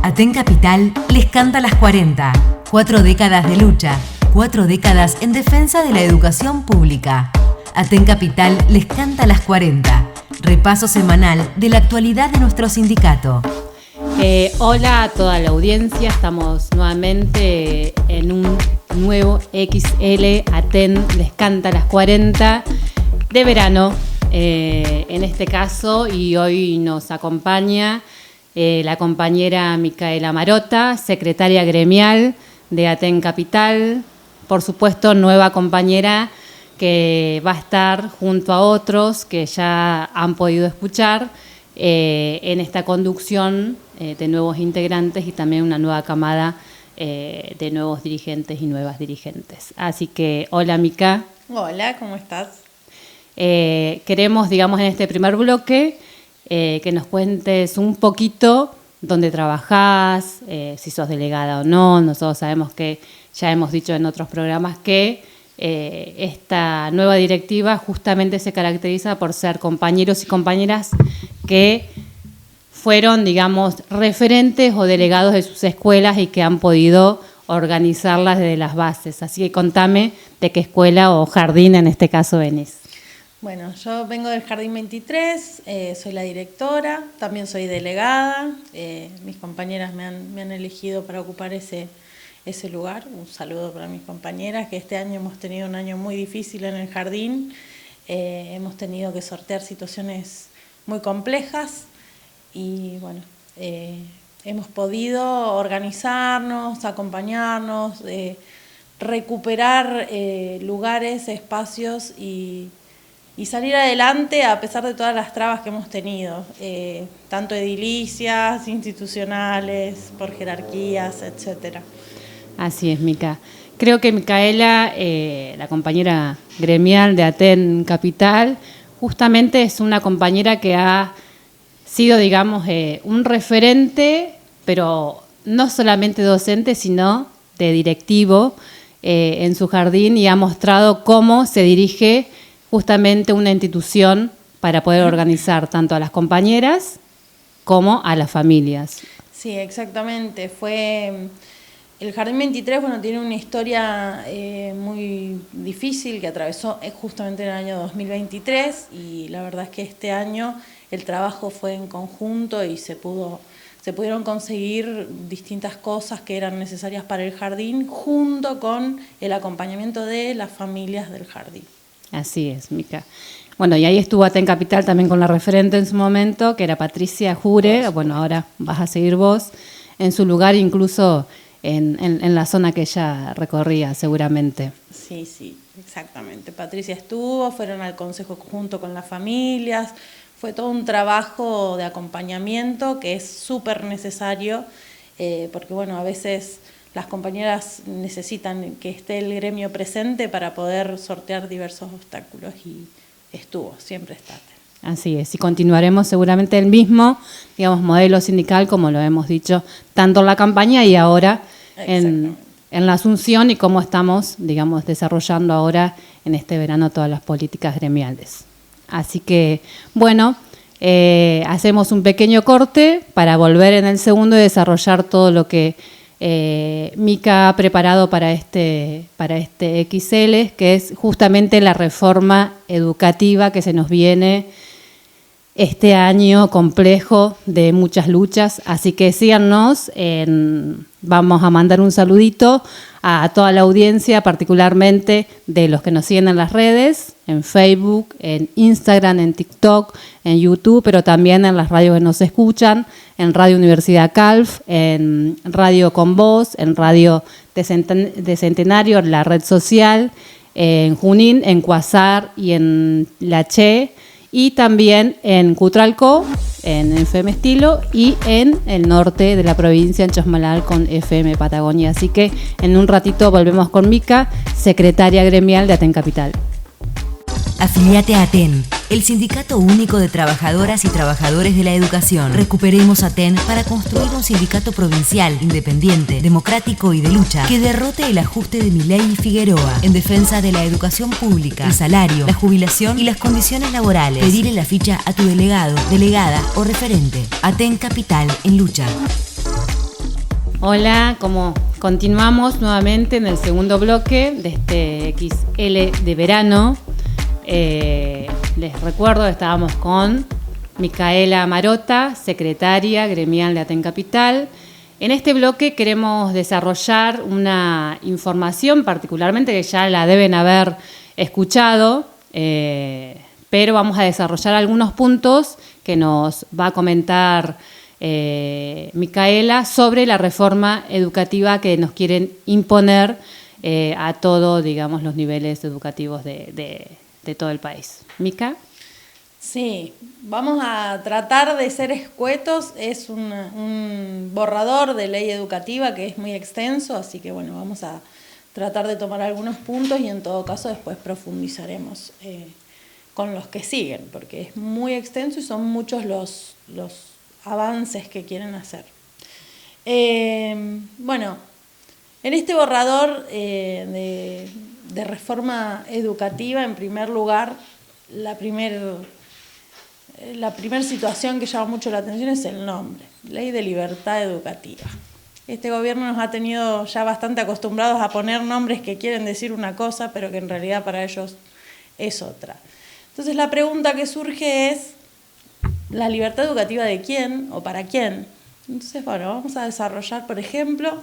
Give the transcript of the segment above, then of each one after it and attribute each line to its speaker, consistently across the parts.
Speaker 1: Aten Capital les canta las 40. 4 décadas de lucha, 4 décadas en defensa de la educación pública. Aten Capital les canta las 40. Repaso semanal de la actualidad de nuestro sindicato.
Speaker 2: Hola a toda la audiencia, estamos nuevamente en un nuevo XL Aten les canta las 40 de verano, en este caso, y hoy nos acompaña la compañera Micaela Marota, secretaria gremial de Aten Capital, por supuesto nueva compañera que va a estar junto a otros que ya han podido escuchar en esta conducción de nuevos integrantes y también una nueva camada de nuevos dirigentes y nuevas dirigentes. Así que, hola Mica.
Speaker 3: Hola, ¿cómo estás?
Speaker 2: Queremos, digamos, en este primer bloque que nos cuentes un poquito dónde trabajás, si sos delegada o no. Nosotros sabemos que ya hemos dicho en otros programas que esta nueva directiva justamente se caracteriza por ser compañeros y compañeras que fueron, digamos, referentes o delegados de sus escuelas y que han podido organizarlas desde las bases. Así que contame de qué escuela o jardín en este caso venís.
Speaker 3: Bueno, yo vengo del Jardín 23, soy la directora, también soy delegada. Mis compañeras me han elegido para ocupar ese lugar. Un saludo para mis compañeras, que este año hemos tenido un año muy difícil en el jardín. Hemos tenido que sortear situaciones muy complejas y bueno, hemos podido organizarnos, acompañarnos, recuperar lugares, espacios y salir adelante a pesar de todas las trabas que hemos tenido, tanto edilicias, institucionales, por jerarquías, etcétera.
Speaker 2: Así es, Mica. Creo que Micaela, la compañera gremial de Aten Capital, justamente es una compañera que ha sido, digamos, un referente, pero no solamente docente, sino de directivo en su jardín, y ha mostrado cómo se dirige justamente una institución para poder organizar tanto a las compañeras como a las familias.
Speaker 3: Sí, exactamente. El Jardín 23, bueno, tiene una historia muy difícil que atravesó justamente en el año 2023 y la verdad es que este año el trabajo fue en conjunto y se pudieron conseguir distintas cosas que eran necesarias para el jardín junto con el acompañamiento de las familias del jardín.
Speaker 2: Así es, Mica. Bueno, y ahí estuvo Aten Capital también con la referente en su momento, que era Patricia Jure. Bueno, ahora vas a seguir vos en su lugar, incluso en la zona que ella recorría, seguramente.
Speaker 3: Sí, exactamente. Patricia fueron al consejo junto con las familias. Fue todo un trabajo de acompañamiento que es súper necesario, porque bueno, a veces las compañeras necesitan que esté el gremio presente para poder sortear diversos obstáculos y siempre está.
Speaker 2: Así es, y continuaremos seguramente el mismo, digamos, modelo sindical, como lo hemos dicho, tanto en la campaña y ahora en la asunción y cómo estamos, digamos, desarrollando ahora en este verano todas las políticas gremiales. Así que, bueno, hacemos un pequeño corte para volver en el segundo y desarrollar todo lo que Mica ha preparado para este XL, que es justamente la reforma educativa que se nos viene este año complejo de muchas luchas. Así que síganos, vamos a mandar un saludito a toda la audiencia, particularmente de los que nos siguen en las redes, en Facebook, en Instagram, en TikTok, en YouTube, pero también en las radios que nos escuchan, en Radio Universidad Calf, en Radio Con Voz, en Radio de Centenario, en la red social, en Junín, en Cuasar y en La Che, y también en Cutralcó, en FM Estilo, y en el norte de la provincia, en Chosmalal, con FM Patagonia. Así que en un ratito volvemos con Mica, secretaria gremial de Aten Capital.
Speaker 1: Afiliate a Aten, el sindicato único de trabajadoras y trabajadores de la educación. Recuperemos Aten para construir un sindicato provincial, independiente, democrático y de lucha, que derrote el ajuste de Milei y Figueroa, en defensa de la educación pública, el salario, la jubilación y las condiciones laborales. Pedirle la ficha a tu delegado, delegada o referente. Aten Capital en lucha.
Speaker 2: Hola, como continuamos nuevamente en el segundo bloque de este XL de verano. Les recuerdo que estábamos con Micaela Marota, secretaria gremial de Aten Capital. En este bloque queremos desarrollar una información, particularmente que ya la deben haber escuchado, pero vamos a desarrollar algunos puntos que nos va a comentar Micaela sobre la reforma educativa que nos quieren imponer a todos, digamos, los niveles educativos de todo el país. Mica.
Speaker 3: Sí, vamos a tratar de ser escuetos. Es un borrador de ley educativa que es muy extenso, así que bueno, vamos a tratar de tomar algunos puntos y en todo caso después profundizaremos con los que siguen, porque es muy extenso y son muchos los avances que quieren hacer. Bueno, en este borrador de reforma educativa, en primer lugar, la primera situación que llama mucho la atención es el nombre, Ley de Libertad Educativa. Este gobierno nos ha tenido ya bastante acostumbrados a poner nombres que quieren decir una cosa, pero que en realidad para ellos es otra. Entonces la pregunta que surge es, ¿la libertad educativa de quién o para quién? Entonces, bueno, vamos a desarrollar, por ejemplo,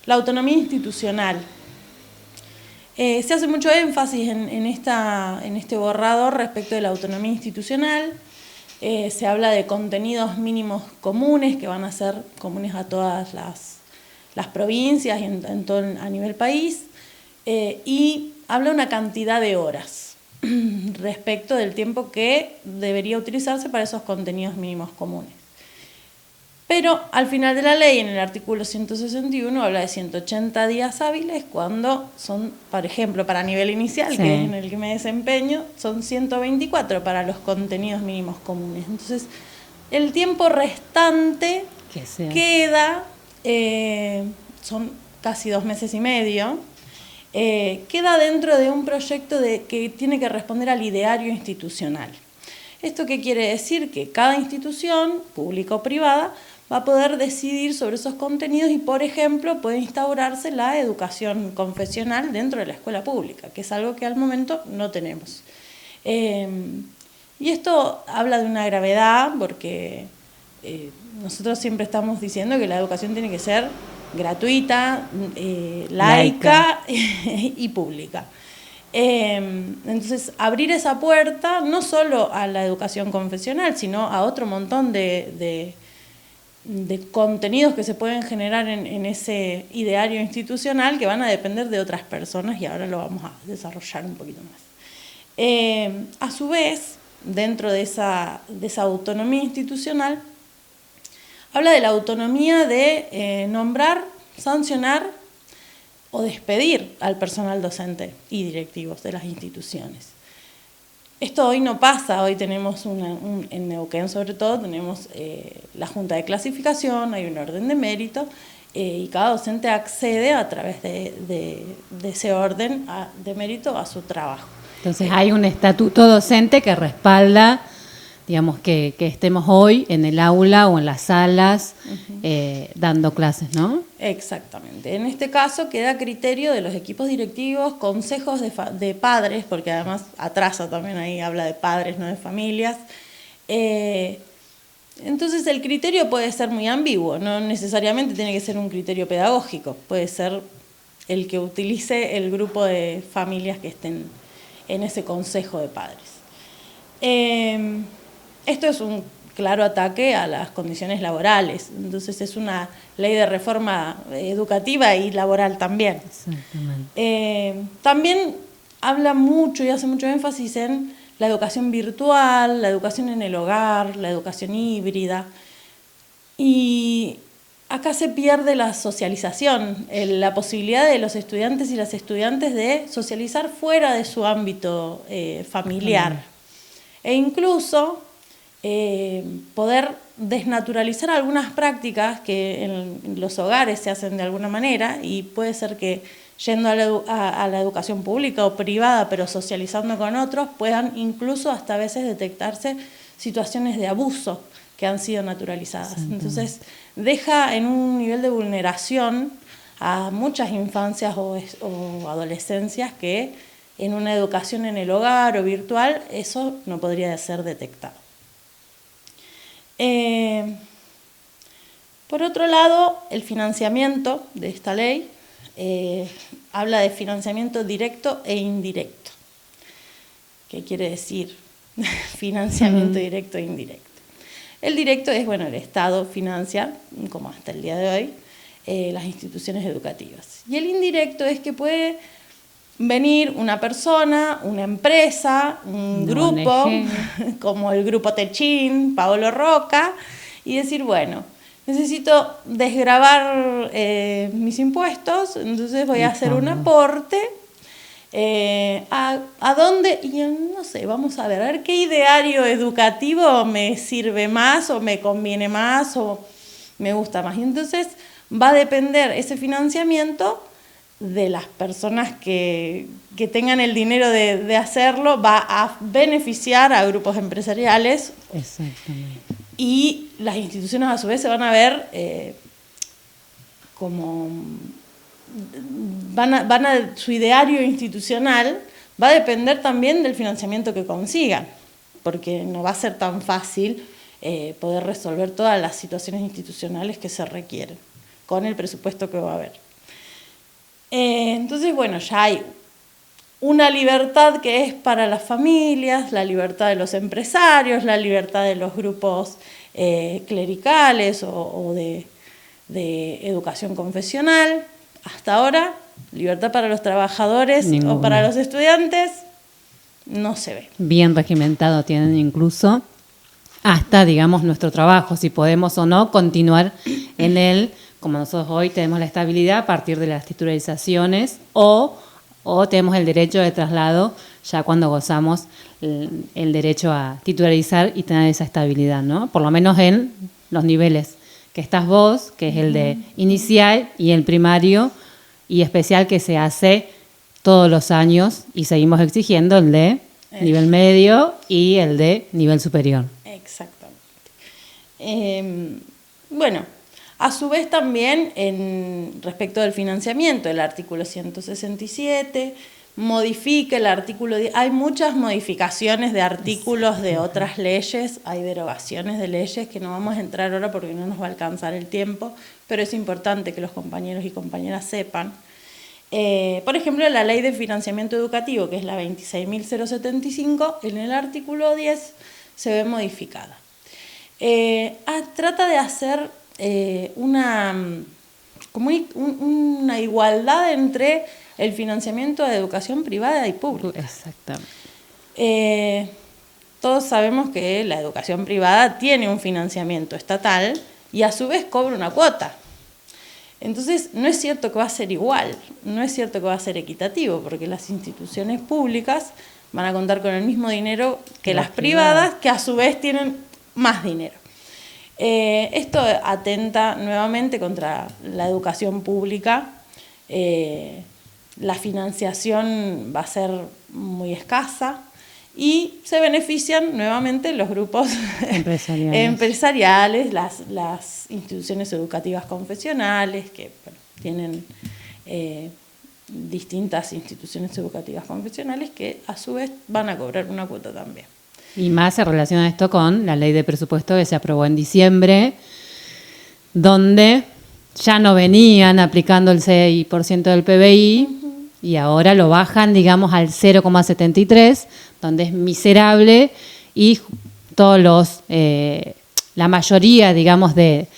Speaker 3: la autonomía institucional. Se hace mucho énfasis en este borrador respecto de la autonomía institucional. Se habla de contenidos mínimos comunes que van a ser comunes a todas las provincias y a nivel país, y habla una cantidad de horas respecto del tiempo que debería utilizarse para esos contenidos mínimos comunes. Pero al final de la ley, en el artículo 161, habla de 180 días hábiles cuando son, por ejemplo, para nivel inicial, sí, que es en el que me desempeño, son 124 para los contenidos mínimos comunes. Entonces, el tiempo restante queda, son casi 2 meses y medio, queda dentro de un proyecto que tiene que responder al ideario institucional. ¿Esto qué quiere decir? Que cada institución, pública o privada, va a poder decidir sobre esos contenidos y, por ejemplo, puede instaurarse la educación confesional dentro de la escuela pública, que es algo que al momento no tenemos. Y esto habla de una gravedad porque nosotros siempre estamos diciendo que la educación tiene que ser gratuita, laica y pública. Entonces, abrir esa puerta no solo a la educación confesional, sino a otro montón de contenidos que se pueden generar en ese ideario institucional que van a depender de otras personas, y ahora lo vamos a desarrollar un poquito más. A su vez, dentro de esa autonomía institucional, habla de la autonomía de nombrar, sancionar o despedir al personal docente y directivos de las instituciones. Esto hoy no pasa, hoy tenemos en Neuquén sobre todo, tenemos la Junta de Clasificación, hay un orden de mérito, y cada docente accede a través de ese orden de mérito a su trabajo.
Speaker 2: Entonces hay un estatuto docente que respalda, digamos, que estemos hoy en el aula o en las salas dando clases, ¿no?
Speaker 3: Exactamente. En este caso queda a criterio de los equipos directivos, consejos de padres, porque además atrasa también ahí, habla de padres, no de familias. Entonces el criterio puede ser muy ambiguo, no necesariamente tiene que ser un criterio pedagógico, puede ser el que utilice el grupo de familias que estén en ese consejo de padres. Esto es un claro ataque a las condiciones laborales, entonces es una ley de reforma educativa y laboral también. También habla mucho y hace mucho énfasis en la educación virtual, la educación en el hogar, la educación híbrida, y acá se pierde la socialización, la posibilidad de los estudiantes y las estudiantes de socializar fuera de su ámbito familiar, e incluso poder desnaturalizar algunas prácticas que en los hogares se hacen de alguna manera, y puede ser que yendo a la educación pública o privada, pero socializando con otros, puedan incluso hasta a veces detectarse situaciones de abuso que han sido naturalizadas. Entonces, deja en un nivel de vulneración a muchas infancias o adolescencias que en una educación en el hogar o virtual eso no podría ser detectado. Por otro lado, el financiamiento de esta ley habla de financiamiento directo e indirecto. ¿Qué quiere decir financiamiento directo e indirecto? El directo es, bueno, el Estado financia, como hasta el día de hoy, las instituciones educativas. Y el indirecto es que puede venir una persona, una empresa, un grupo, como el Grupo Techín, Paolo Roca, y decir, bueno, necesito desgravar mis impuestos, entonces voy a hacer un aporte. ¿A dónde? Y no sé, vamos a ver qué ideario educativo me sirve más o me conviene más o me gusta más. Y entonces va a depender ese financiamiento de las personas que tengan el dinero de hacerlo, va a beneficiar a grupos empresariales.
Speaker 2: Exactamente.
Speaker 3: Y las instituciones a su vez se van a ver como su ideario institucional va a depender también del financiamiento que consigan, porque no va a ser tan fácil poder resolver todas las situaciones institucionales que se requieren con el presupuesto que va a haber. Entonces, bueno, ya hay una libertad que es para las familias, la libertad de los empresarios, la libertad de los grupos clericales o de educación confesional. Hasta ahora, libertad para los trabajadores o para los estudiantes no se ve.
Speaker 2: Bien regimentado tienen incluso hasta, digamos, nuestro trabajo, si podemos o no continuar en él, como nosotros hoy tenemos la estabilidad a partir de las titularizaciones o tenemos el derecho de traslado ya cuando gozamos el derecho a titularizar y tener esa estabilidad, ¿no? Por lo menos en los niveles que estás vos, que es el de inicial y el primario y especial que se hace todos los años y seguimos exigiendo el de nivel medio y el de nivel superior.
Speaker 3: Exactamente. Bueno, a su vez también respecto del financiamiento, el artículo 167 modifica el artículo 10. Hay muchas modificaciones de artículos de otras leyes, hay derogaciones de leyes que no vamos a entrar ahora porque no nos va a alcanzar el tiempo, pero es importante que los compañeros y compañeras sepan. Por ejemplo, la Ley de Financiamiento Educativo, que es la 26.075, en el artículo 10 se ve modificada. Trata de hacer una igualdad entre el financiamiento de educación privada y pública.
Speaker 2: Exactamente.
Speaker 3: Todos sabemos que la educación privada tiene un financiamiento estatal y a su vez cobra una cuota. Entonces, no es cierto que va a ser igual, no es cierto que va a ser equitativo, porque las instituciones públicas van a contar con el mismo dinero que las privadas, que a su vez tienen más dinero. Esto atenta nuevamente contra la educación pública. La financiación va a ser muy escasa y se benefician nuevamente los grupos empresariales, las instituciones educativas confesionales, que bueno, tienen distintas instituciones educativas confesionales que a su vez van a cobrar una cuota también.
Speaker 2: Y más se relaciona esto con la ley de presupuesto que se aprobó en diciembre, donde ya no venían aplicando el 6% del PBI y ahora lo bajan, digamos, al 0,73%, donde es miserable y todos la mayoría, digamos, de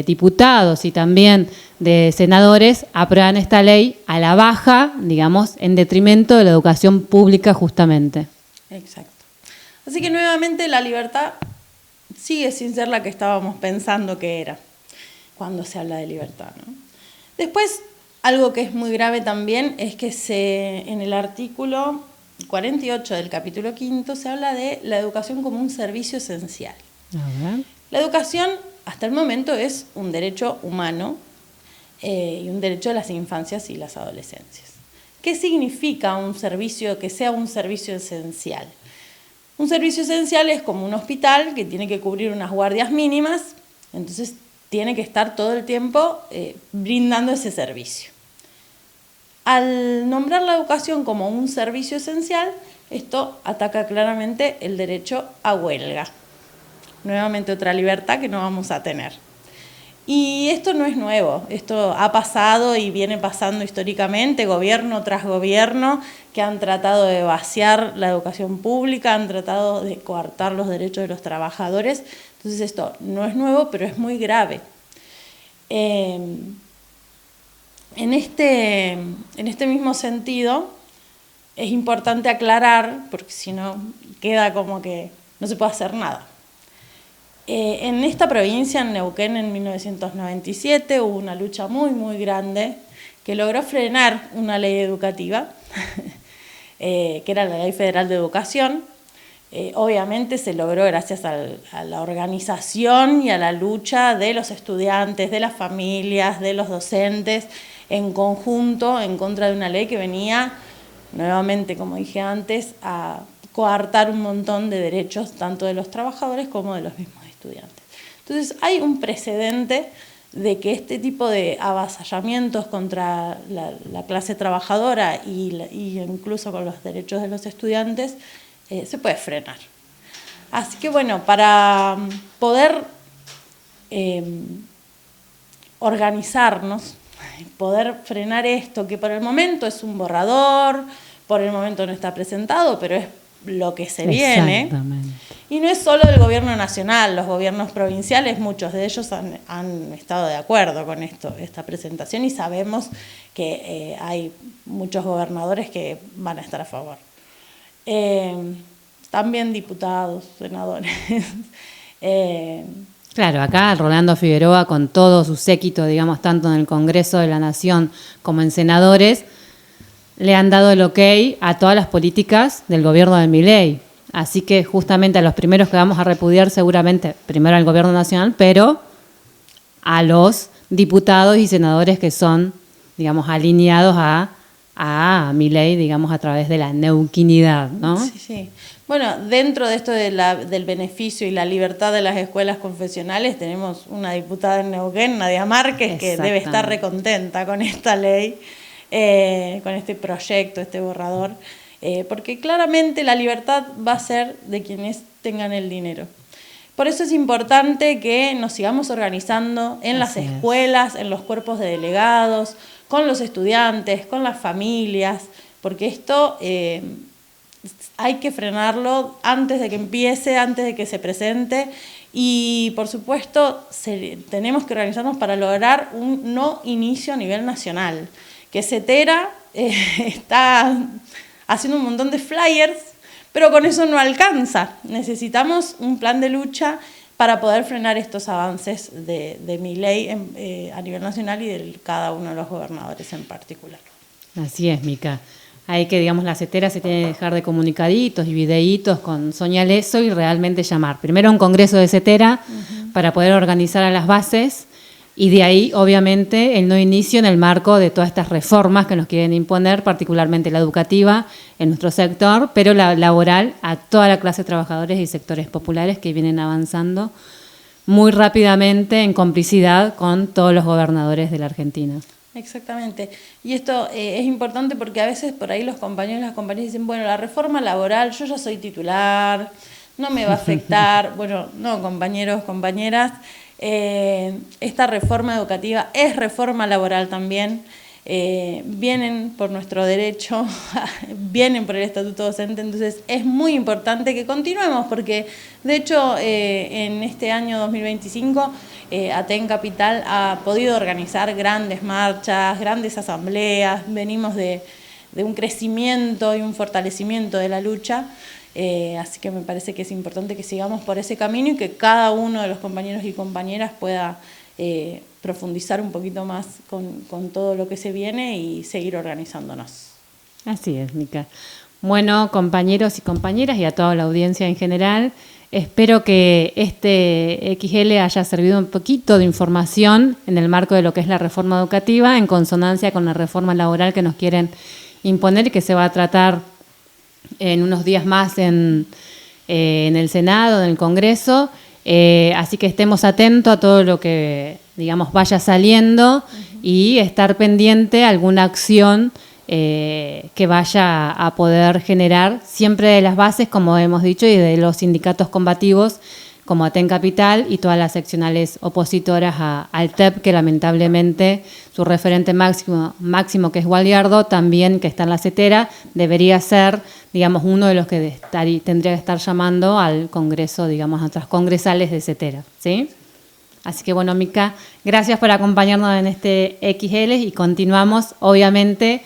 Speaker 2: diputados y también de senadores aprueban esta ley a la baja, digamos, en detrimento de la educación pública justamente.
Speaker 3: Exacto. Así que nuevamente la libertad sigue sin ser la que estábamos pensando que era cuando se habla de libertad, ¿no? Después, algo que es muy grave también es que en el artículo 48 del capítulo 5 se habla de la educación como un servicio esencial. La educación hasta el momento es un derecho humano y un derecho de las infancias y las adolescencias. ¿Qué significa un servicio que sea un servicio esencial? Un servicio esencial es como un hospital que tiene que cubrir unas guardias mínimas, entonces tiene que estar todo el tiempo brindando ese servicio. Al nombrar la educación como un servicio esencial, esto ataca claramente el derecho a huelga. Nuevamente otra libertad que no vamos a tener. Y esto no es nuevo, esto ha pasado y viene pasando históricamente, gobierno tras gobierno, que han tratado de vaciar la educación pública, han tratado de coartar los derechos de los trabajadores. Entonces esto no es nuevo, pero es muy grave. En este mismo sentido, es importante aclarar, porque si no queda como que no se puede hacer nada. En esta provincia, en Neuquén, en 1997, hubo una lucha muy, muy grande que logró frenar una ley educativa, que era la Ley Federal de Educación. Obviamente se logró gracias a la organización y a la lucha de los estudiantes, de las familias, de los docentes, en conjunto, en contra de una ley que venía, nuevamente, como dije antes, a coartar un montón de derechos, tanto de los trabajadores como de los mismos estudiantes. Entonces hay un precedente de que este tipo de avasallamientos contra la clase trabajadora y incluso con los derechos de los estudiantes se puede frenar. Así que bueno, para poder organizarnos, poder frenar esto, que por el momento es un borrador, por el momento no está presentado, pero es lo que se viene. Y no es solo del gobierno nacional, los gobiernos provinciales, muchos de ellos han estado de acuerdo con esta presentación, y sabemos que hay muchos gobernadores que van a estar a favor. También diputados, senadores.
Speaker 2: Claro, acá Rolando Figueroa, con todo su séquito, digamos, tanto en el Congreso de la Nación como en senadores, le han dado el ok a todas las políticas del gobierno de Milei. Así que justamente a los primeros que vamos a repudiar seguramente, primero al gobierno nacional, pero a los diputados y senadores que son, digamos, alineados a Milei, digamos, a través de la neuquinidad, ¿no?
Speaker 3: Sí, sí. Bueno, dentro de esto del beneficio y la libertad de las escuelas confesionales, tenemos una diputada en Neuquén, Nadia Márquez, que debe estar recontenta con esta ley, con este proyecto, este borrador, porque claramente la libertad va a ser de quienes tengan el dinero. Por eso es importante que nos sigamos organizando en las escuelas, en los cuerpos de delegados, con los estudiantes, con las familias, porque esto hay que frenarlo antes de que empiece, antes de que se presente, y por supuesto tenemos que organizarnos para lograr un no inicio a nivel nacional, que CETERA está haciendo un montón de flyers, pero con eso no alcanza. Necesitamos un plan de lucha para poder frenar estos avances de Milei a nivel nacional y de cada uno de los gobernadores en particular.
Speaker 2: Así es, Mica. Hay que, digamos, la CETERA se tiene que dejar de comunicaditos y videitos con Sonia Leso y realmente llamar. Primero un congreso de CETERA para poder organizar a las bases, y de ahí, obviamente, el no inicio en el marco de todas estas reformas que nos quieren imponer, particularmente la educativa en nuestro sector, pero la laboral a toda la clase de trabajadores y sectores populares que vienen avanzando muy rápidamente en complicidad con todos los gobernadores de la Argentina.
Speaker 3: Exactamente. Y esto es importante porque a veces por ahí los compañeros y las compañeras dicen, bueno, la reforma laboral, yo ya soy titular, no me va a afectar. Bueno, no, compañeros, compañeras, esta reforma educativa es reforma laboral también. Vienen por nuestro derecho, vienen por el estatuto docente, entonces es muy importante que continuemos, porque de hecho en este año 2025 Aten Capital ha podido organizar grandes marchas, grandes asambleas, venimos de un crecimiento y un fortalecimiento de la lucha, así que me parece que es importante que sigamos por ese camino y que cada uno de los compañeros y compañeras pueda profundizar un poquito más con todo lo que se viene y seguir organizándonos.
Speaker 2: Así es, Mica. Bueno, compañeros y compañeras y a toda la audiencia en general, espero que este XL haya servido un poquito de información en el marco de lo que es la reforma educativa, en consonancia con la reforma laboral que nos quieren imponer y que se va a tratar en unos días más en el Senado, en el Congreso. Así que estemos atentos a todo lo que digamos, vaya saliendo y estar pendiente a alguna acción que vaya a poder generar, siempre de las bases, como hemos dicho, y de los sindicatos combativos como ATEN Capital y todas las seccionales opositoras al TEP, que lamentablemente su referente máximo, que es Gualiardo, también que está en la CETERA, debería ser, digamos, uno de los que tendría que estar llamando al Congreso, digamos, a otras congresales de CETERA, ¿sí? Así que bueno, Mica, gracias por acompañarnos en este XL y continuamos, obviamente,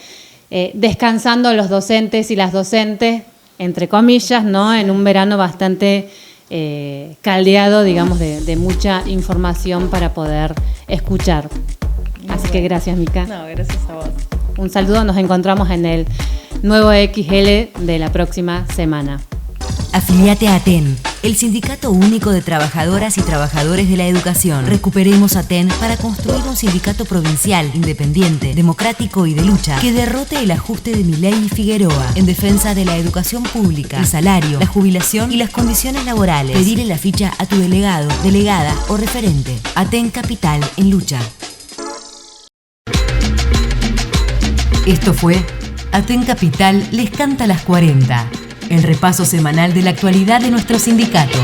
Speaker 2: descansando los docentes y las docentes, entre comillas, ¿no? En un verano bastante caldeado, digamos, de mucha información para poder escuchar. Así que gracias, Mica.
Speaker 3: No, gracias a vos.
Speaker 2: Un saludo, nos encontramos en el nuevo XL de la próxima semana.
Speaker 1: Afiliate a ATEN, el Sindicato Único de Trabajadoras y Trabajadores de la Educación. Recuperemos ATEN para construir un sindicato provincial, independiente, democrático y de lucha, que derrote el ajuste de Milei y Figueroa, en defensa de la educación pública, el salario, la jubilación y las condiciones laborales. Pedile la ficha a tu delegado, delegada o referente. ATEN Capital en lucha. Esto fue ATEN Capital les canta las 40. El repaso semanal de la actualidad de nuestro sindicato.